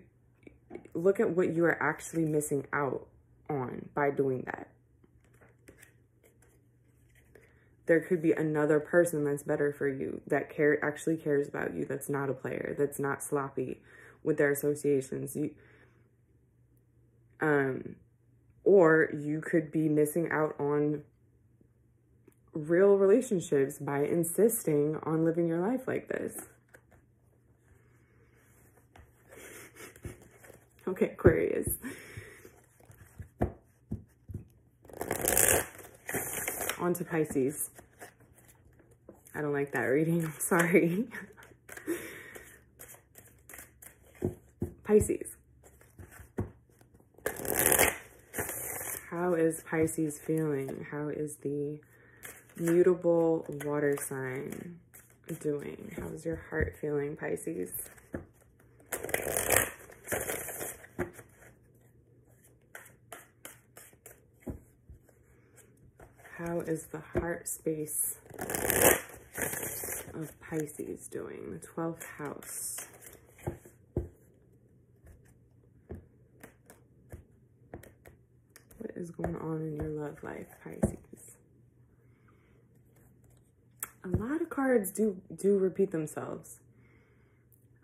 look at what you are actually missing out on by doing that. There could be another person that's better for you, that actually cares about you, that's not a player, that's not sloppy with their associations. Or you could be missing out on real relationships by insisting on living your life like this. Okay, Aquarius. On to Pisces. I don't like that reading. I'm sorry. Pisces. How is Pisces feeling? How is the mutable water sign doing? How's your heart feeling, Pisces? How is the heart space of Pisces doing? The 12th house. What is going on in your love life, Pisces? A lot of cards do repeat themselves.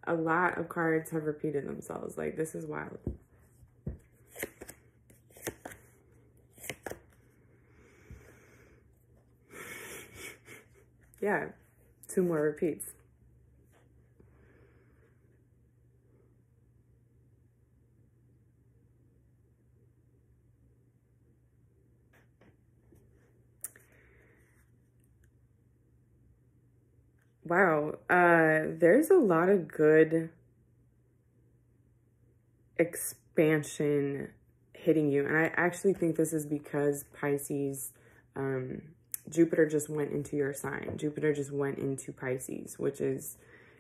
A lot of cards have repeated themselves. Like, this is wild. Yeah, 2 more repeats. Wow, there's a lot of good expansion hitting you. And I actually think this is because Pisces, Jupiter just went into your sign. Jupiter just went into Pisces, which is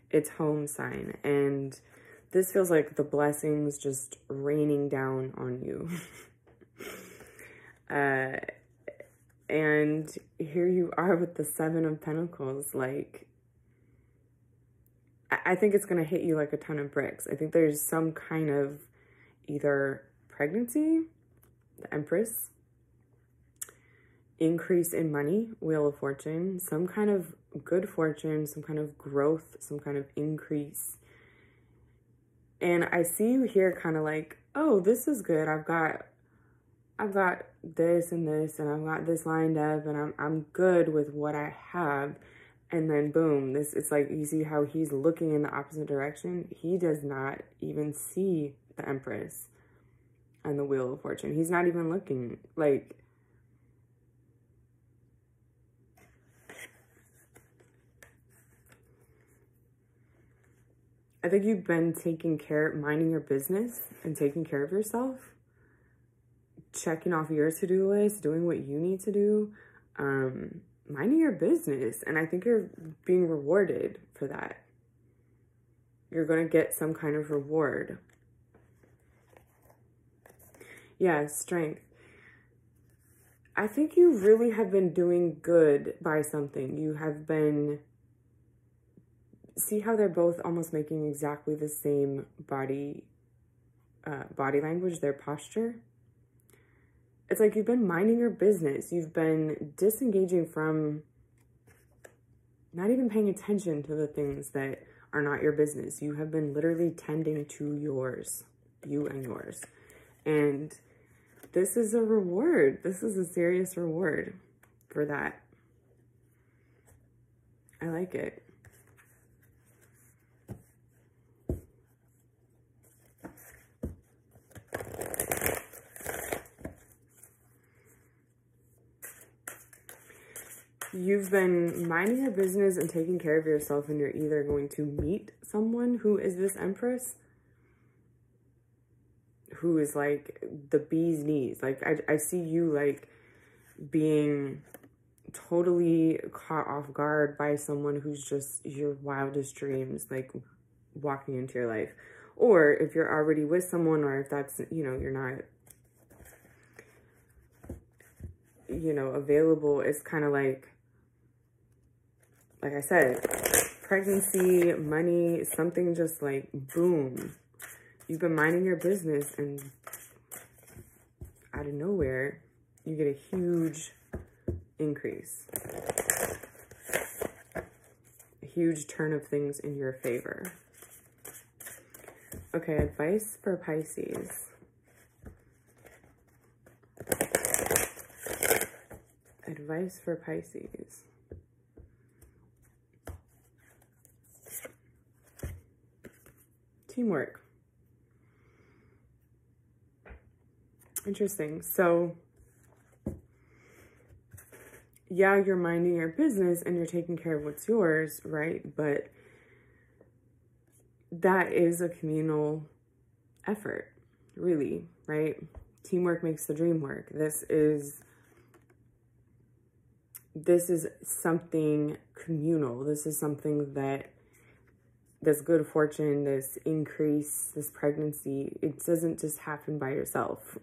its home sign. And this feels like the blessings just raining down on you. And here you are with the 7 of Pentacles. Like, I think it's going to hit you like a ton of bricks. I think there's some kind of either pregnancy, the Empress, increase in money, Wheel of Fortune, some kind of good fortune, some kind of growth, some kind of increase. And I see you here kind of like, oh, this is good. I've got this and this, and I've got this lined up, and I'm good with what I have. And then boom, it's like, you see how he's looking in the opposite direction? He does not even see the Empress and the Wheel of Fortune. He's not even looking. Like, I think you've been minding your business and taking care of yourself, checking off your to-do list, doing what you need to do, minding your business. And I think you're being rewarded for that. You're going to get some kind of reward. Yeah, strength. I think you really have been doing good by something. You have been... See how they're both almost making exactly the same body language, their posture? It's like you've been minding your business. You've been disengaging from not even paying attention to the things that are not your business. You have been literally tending to yours, you and yours. And this is a reward. This is a serious reward for that. I like it. You've been minding your business and taking care of yourself, and you're either going to meet someone who is this Empress, who is like the bee's knees. Like, I see you like being totally caught off guard by someone who's just your wildest dreams, like walking into your life. Or if you're already with someone, or if that's, you know, you're not, you know, available, it's kind of like I said, pregnancy, money, something just like boom. You've been minding your business, and out of nowhere, you get a huge increase. A huge turn of things in your favor. Okay, advice for Pisces. Advice for Pisces. Teamwork. Interesting. So yeah, you're minding your business and you're taking care of what's yours, right? But that is a communal effort, really, right? Teamwork makes the dream work. This is something communal. This is something that this good fortune, this increase, this pregnancy, it doesn't just happen by yourself,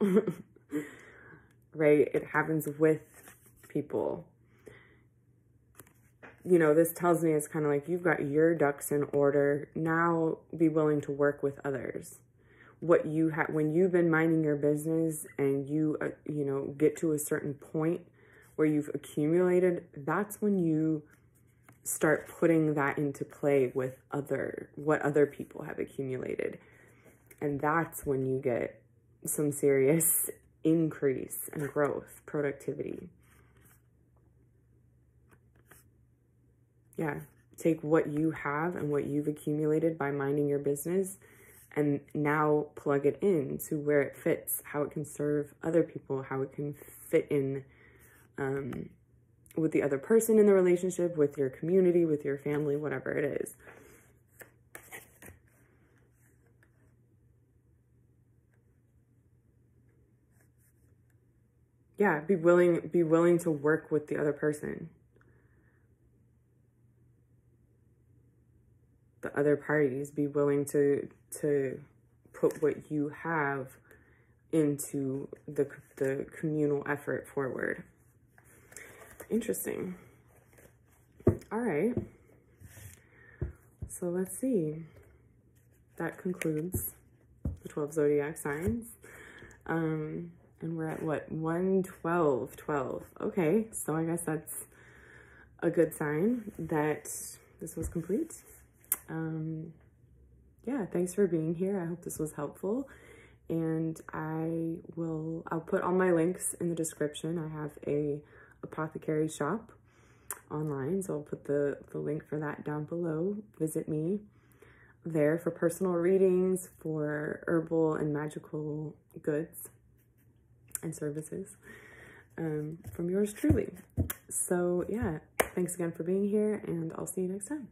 right? It happens with people. You know, this tells me it's kind of like you've got your ducks in order. Now be willing to work with others. What you have, when you've been minding your business and you, you know, get to a certain point where you've accumulated, that's when you start putting that into play with what other people have accumulated. And that's when you get some serious increase and growth, productivity. Yeah, take what you have and what you've accumulated by minding your business and now plug it in to where it fits, how it can serve other people, how it can fit in with the other person in the relationship, with your community, with your family, whatever it is. Yeah, be willing to work with the other person. The other parties, be willing to put what you have into the communal effort forward. Interesting. All right. So let's see. That concludes the 12 zodiac signs. And we're at what? 1/12. Okay, so I guess that's a good sign that this was complete. Yeah, thanks for being here. I hope this was helpful. And I'll put all my links in the description. I have a apothecary shop online, so I'll put the link for that down below. Visit me there for personal readings, for herbal and magical goods and services from yours truly. So yeah, thanks again for being here, and I'll see you next time.